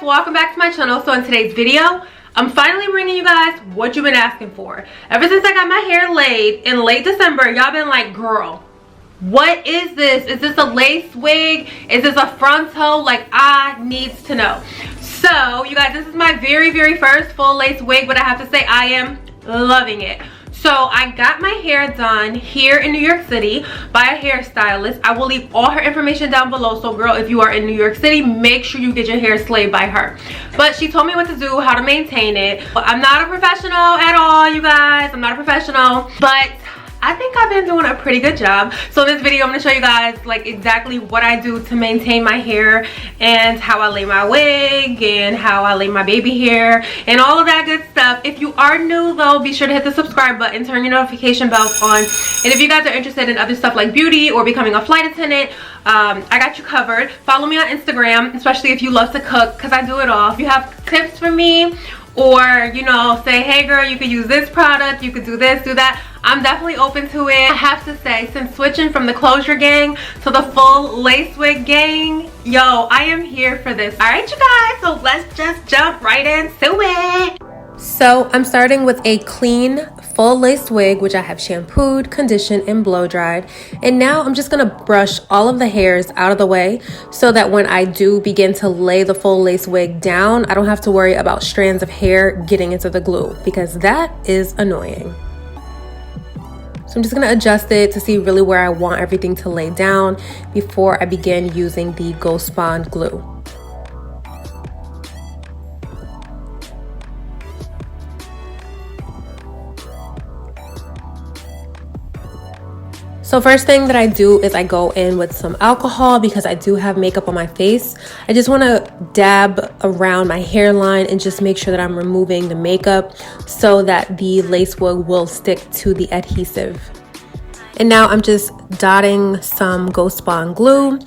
welcome back to my channel. So in today's video, I'm finally bringing you guys what you've been asking for. Ever since I got my hair laid in late December, y'all been like, girl, what is this? Is this a lace wig? Is this a frontal? Like, I needs to know. So you guys, this is my very first full lace wig, but I have to say I am loving it. So I got my hair done here in New York City by a hairstylist. I will leave all her information down below. So girl, if you are in New York City, make sure you get your hair slayed by her. But she told me what to do, how to maintain it. I'm not a professional at all, you guys. I'm not a professional, but I think I've been doing a pretty good job. So in this video, I'm going to show you guys like exactly what I do to maintain my hair and how I lay my wig and how I lay my baby hair and all of that good stuff. If you are new though, be sure to hit the subscribe button, turn your notification bells on. And if you guys are interested in other stuff like beauty or becoming a flight attendant, I got you covered. Follow me on Instagram, especially if you love to cook, because I do it all. If you have tips for me, or you know, say, hey girl, you could use this product, you could do this, do that, I'm definitely open to it. I have to say, since switching from the closure gang to the full lace wig gang, yo, I am here for this. All right, you guys, so let's just jump right into it. So I'm starting with a clean full lace wig, which I have shampooed, conditioned, and blow dried. And now I'm just gonna brush all of the hairs out of the way so that when I do begin to lay the full lace wig down, I don't have to worry about strands of hair getting into the glue, because that is annoying. So I'm just gonna adjust it to see really where I want everything to lay down before I begin using the GHOSTbond glue. So first thing that I do is I go in with some alcohol because I do have makeup on my face. I just want to dab around my hairline and just make sure that I'm removing the makeup so that the lace wig will stick to the adhesive. And now I'm just dotting some GHOSTbond glue,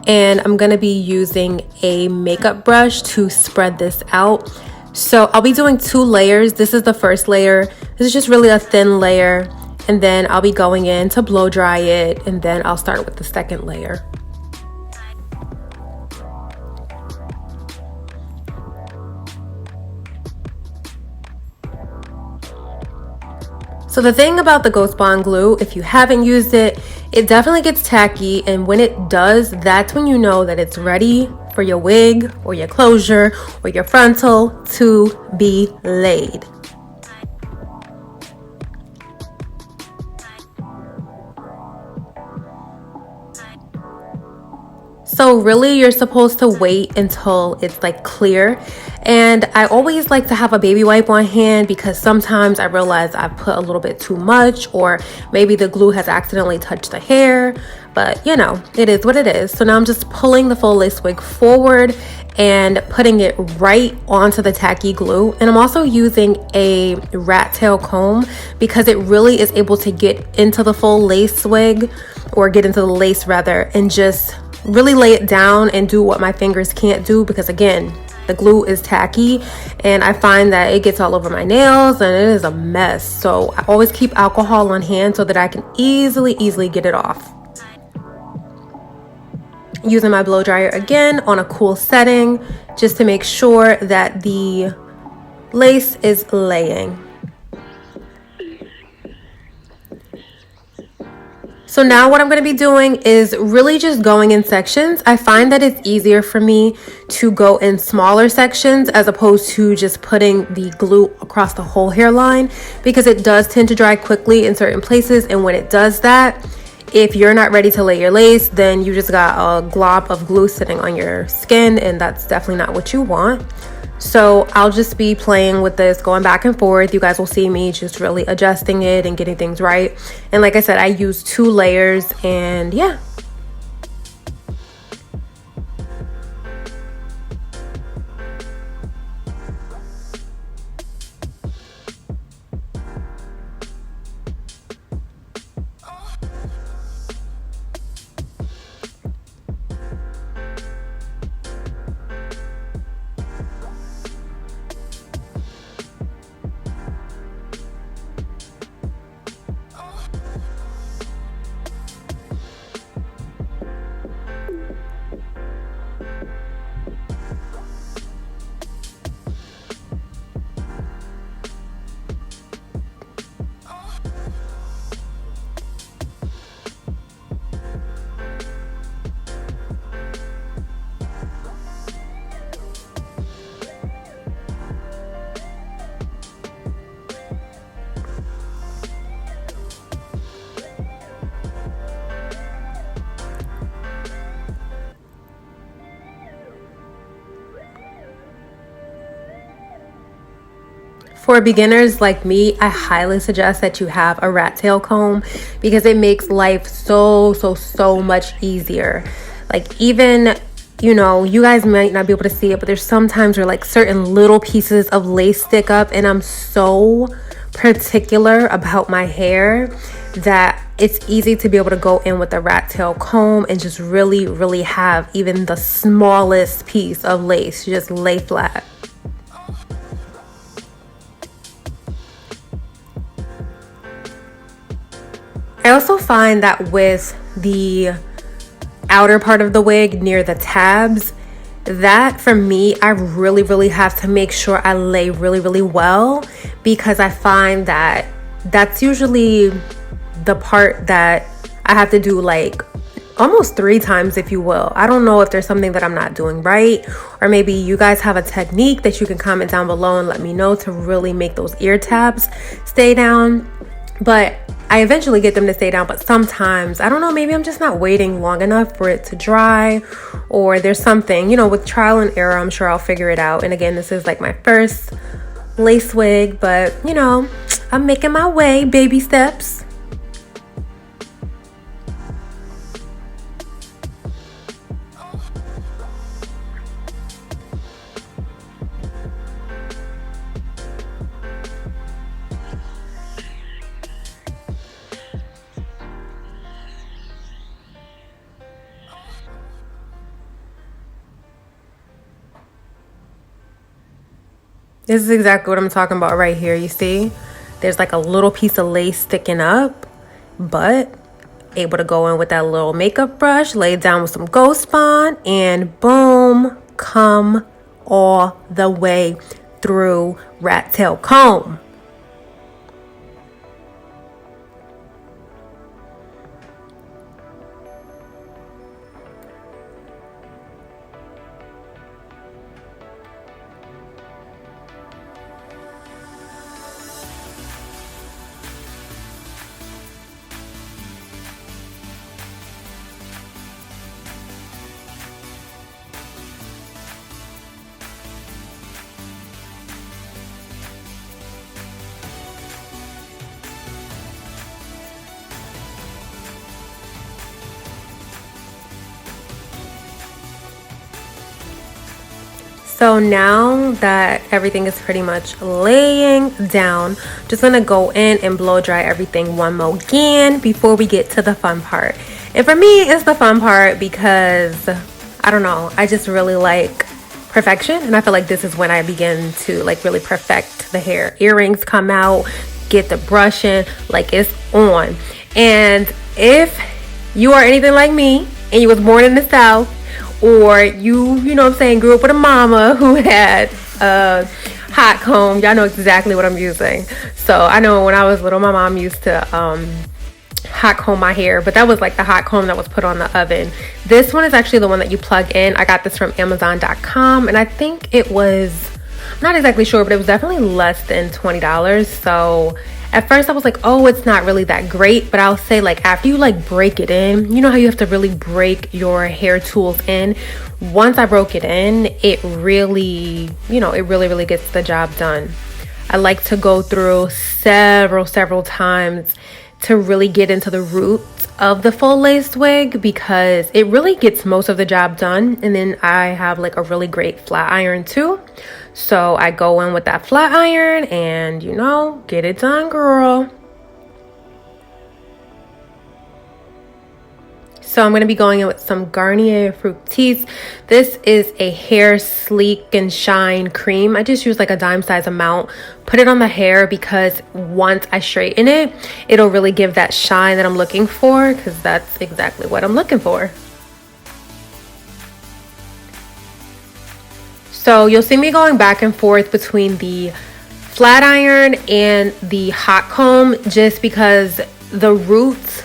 and I'm going to be using a makeup brush to spread this out. So I'll be doing 2 layers. This is the first layer. This is just really a thin layer. And then I'll be going in to blow dry it, and then I'll start with the second layer. So the thing about the GHOSTbond glue, if you haven't used it, it definitely gets tacky, and when it does, that's when you know that it's ready for your wig or your closure or your frontal to be laid. So really, you're supposed to wait until it's like clear. And I always like to have a baby wipe on hand because sometimes I realize I put a little bit too much, or maybe the glue has accidentally touched the hair. But you know, it is what it is. So now I'm just pulling the full lace wig forward and putting it right onto the tacky glue. And I'm also using a rat tail comb because it really is able to get into the full lace wig, or get into the lace rather, and just really lay it down and do what my fingers can't do, because again, the glue is tacky and I find that it gets all over my nails and it is a mess. So I always keep alcohol on hand so that I can easily get it off. Using my blow dryer again on a cool setting just to make sure that the lace is laying. So now what I'm going to be doing is really just going in sections. I find that it's easier for me to go in smaller sections as opposed to just putting the glue across the whole hairline, because it does tend to dry quickly in certain places. And when it does that, if you're not ready to lay your lace, then you just got a glob of glue sitting on your skin, and that's definitely not what you want. So I'll just be playing with this, going back and forth. You guys will see me just really adjusting it and getting things right. And like I said, I use 2 layers, and yeah. for beginners like me, I highly suggest that you have a rat tail comb because it makes life so much easier. Like, even, you know, you guys might not be able to see it, but there's sometimes where like certain little pieces of lace stick up, and I'm so particular about my hair that it's easy to be able to go in with a rat tail comb and just really have even the smallest piece of lace just lay flat. I also find that with the outer part of the wig near the tabs, that for me, I really have to make sure I lay really well, because I find that that's usually the part that I have to do like almost 3 times, if you will. I don't know if there's something that I'm not doing right, or maybe you guys have a technique that you can comment down below and let me know to really make those ear tabs stay down. But I eventually get them to stay down, but sometimes, I don't know, maybe I'm just not waiting long enough for it to dry, or there's something, you know, with trial and error, I'm sure I'll figure it out. And again, this is like my first lace wig, but you know, I'm making my way, baby steps. This is exactly what I'm talking about right here. You see, there's like a little piece of lace sticking up, but able to go in with that little makeup brush, lay it down with some GHOSTbond, and boom, come all the way through rat tail comb. So now that everything is pretty much laying down, I'm just gonna go in and blow dry everything one more again before we get to the fun part. And for me, it's the fun part because, I don't know, I just really like perfection, and I feel like this is when I begin to like really perfect the hair. Earrings come out, get the brushing, like it's on. And if you are anything like me and you was born in the South, or you know what I'm saying, grew up with a mama who had a hot comb, y'all know exactly what I'm using. So I know when I was little, my mom used to hot comb my hair, but that was like the hot comb that was put on the oven. This one is actually the one that you plug in. I got this from Amazon.com, and I think it was, I'm not exactly sure, but it was definitely less than $20. So at first I was like, oh, it's not really that great, but I'll say like after you like break it in, you know how you have to really break your hair tools in. Once I broke it in, it really, you know, it really gets the job done. I like to go through several times to really get into the roots of the full lace wig, because it really gets most of the job done. And then I have like a really great flat iron too. So I go in with that flat iron and, you know, get it done, girl. So I'm going to be going in with some Garnier Fructic. This is a hair sleek and shine cream. I just use like a dime size amount. Put it on the hair because once I straighten it, it'll really give that shine that I'm looking for, because that's exactly what I'm looking for. So you'll see me going back and forth between the flat iron and the hot comb, just because the roots,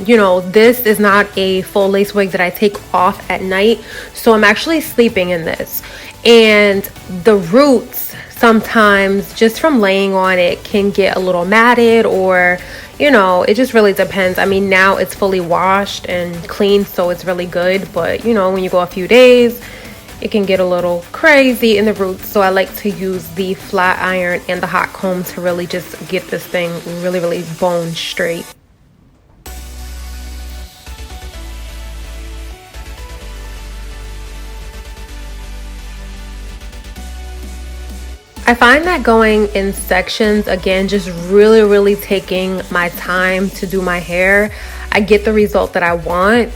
you know, this is not a full lace wig that I take off at night. So I'm actually sleeping in this. And the roots, sometimes just from laying on it, can get a little matted, or, you know, it just really depends. I mean, now it's fully washed and clean, so it's really good. But, you know, when you go a few days, it can get a little crazy in the roots. So I like to use the flat iron and the hot comb to really just get this thing really bone straight. I find that going in sections, again, just really taking my time to do my hair, I get the result that I want.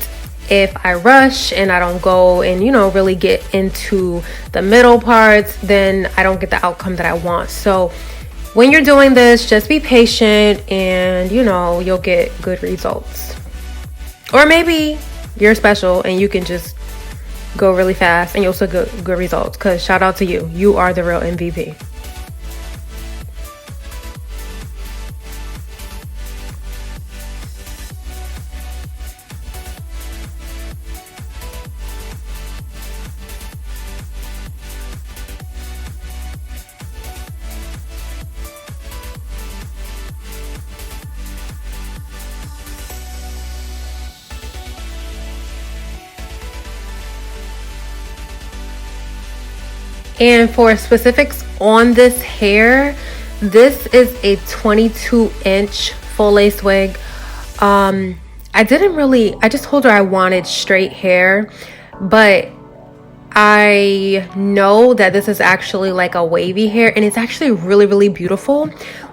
If I rush and I don't go and, you know, really get into the middle parts, then I don't get the outcome that I want. So when you're doing this, just be patient and, you know, you'll get good results. Or maybe you're special and you can just go really fast and you'll still get good results, because shout out to you. You are the real MVP. And for specifics on this hair, this is a 22-inch full lace wig. I just told her I wanted straight hair, but I know that this is actually like a wavy hair, and it's actually really beautiful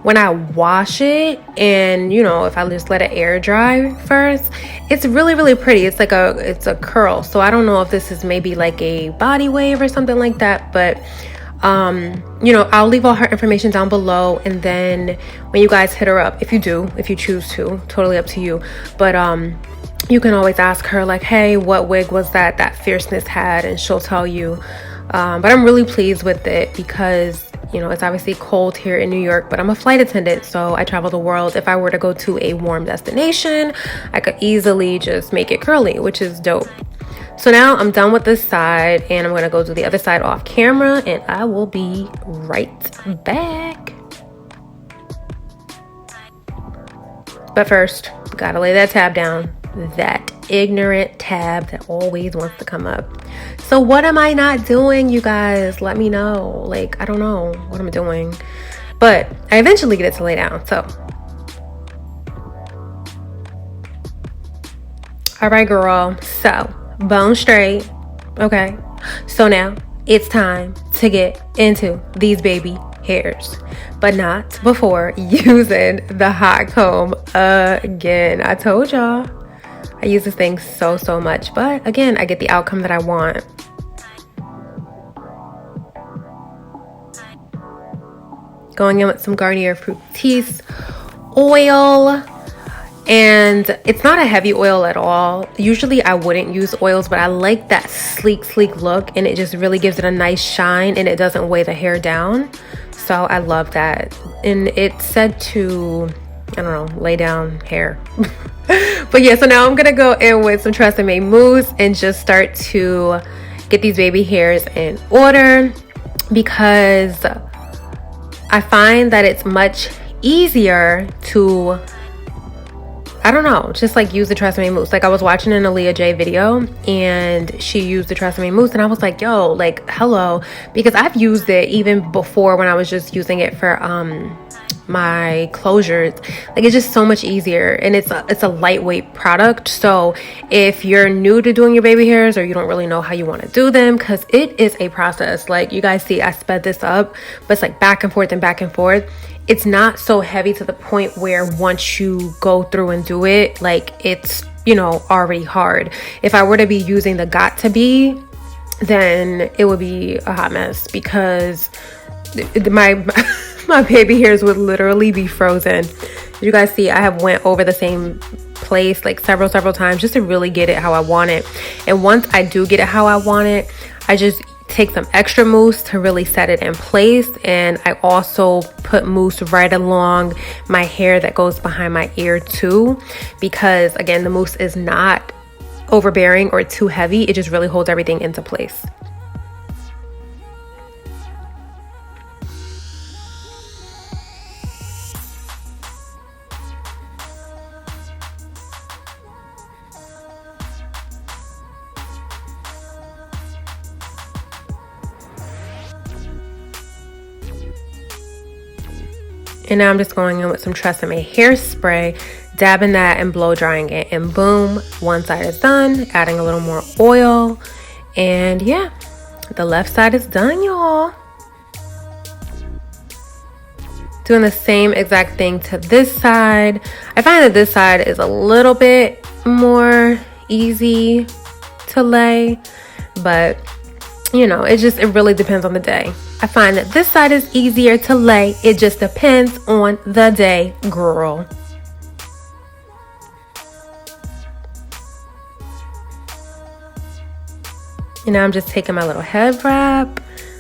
when I wash it. And, you know, if I just let it air dry first, it's really pretty. It's like it's a curl. So I don't know if this is maybe like a body wave or something like that, but you know, I'll leave all her information down below, and then when you guys hit her up, if you choose to, totally up to you, but you can always ask her like, hey, what wig was that Fierceness had, and she'll tell you. But I'm really pleased with it because, you know, it's obviously cold here in New York, but I'm a flight attendant, so I travel the world. If I were to go to a warm destination, I could easily just make it curly, which is dope. So now I'm done with this side, and I'm gonna go do the other side off camera, and I will be right back. But first, gotta lay that tab down. That ignorant tab that always wants to come up. So what am I not doing, you guys? Let me know. Like, I don't know what I'm doing, but I eventually get it to lay down. So all right, girl, so bone straight. Okay, so now it's time to get into these baby hairs, but not before using the hot comb again. I told y'all I use this thing so much, but again, I get the outcome that I want. Going in with some Garnier Fructic oil, and it's not a heavy oil at all. Usually I wouldn't use oils, but I like that sleek look, and it just really gives it a nice shine, and it doesn't weigh the hair down. So I love that. And it's said to, I don't know, lay down hair. But yeah, so now I'm gonna go in with some TREsemme mousse and just start to get these baby hairs in order, because I find that it's much easier to, I don't know, just like use the TREsemme mousse. Like I was watching an Aaliyah J video and she used the TREsemme mousse, and I was like, yo, like, hello, because I've used it even before when I was just using it for my closures. Like, it's just so much easier, and it's a lightweight product. So if you're new to doing your baby hairs, or you don't really know how you want to do them, because it is a process. Like you guys see, I sped this up, but it's like back and forth and back and forth. It's not so heavy to the point where once you go through and do it, like it's, you know, already hard. If I were to be using the Got2b, then it would be a hot mess, because my baby hairs would literally be frozen. You guys see, I have went over the same place like several times just to really get it how I want it. And once I do get it how I want it, I just take some extra mousse to really set it in place. And I also put mousse right along my hair that goes behind my ear too, because again, the mousse is not overbearing or too heavy. It just really holds everything into place. And now I'm just going in with some TREsemme hairspray, dabbing that and blow drying it. And boom, one side is done. Adding a little more oil. And yeah, the left side is done, y'all. Doing the same exact thing to this side. I find that this side is a little bit more easy to lay, but you know, it really depends on the day. I find that this side is easier to lay. It just depends on the day, girl. And now I'm just taking my little head wrap,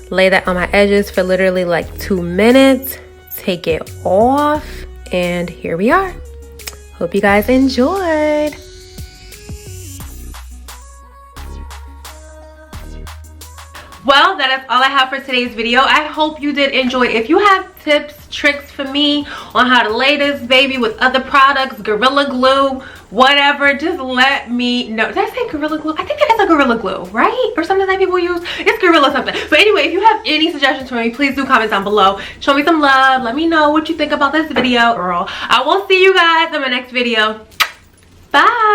lay that on my edges for literally like 2 minutes, take it off, and here we are. Hope you guys enjoyed. Well, that is all I have for today's video. I hope you did enjoy. If you have tips, tricks for me on how to lay this baby with other products, Gorilla Glue, whatever, just let me know. Did I say Gorilla Glue? I think it is a Gorilla Glue, right? Or something that people use. It's Gorilla something. But anyway, if you have any suggestions for me, please do comment down below. Show me some love. Let me know what you think about this video, girl. I will see you guys in my next video. Bye.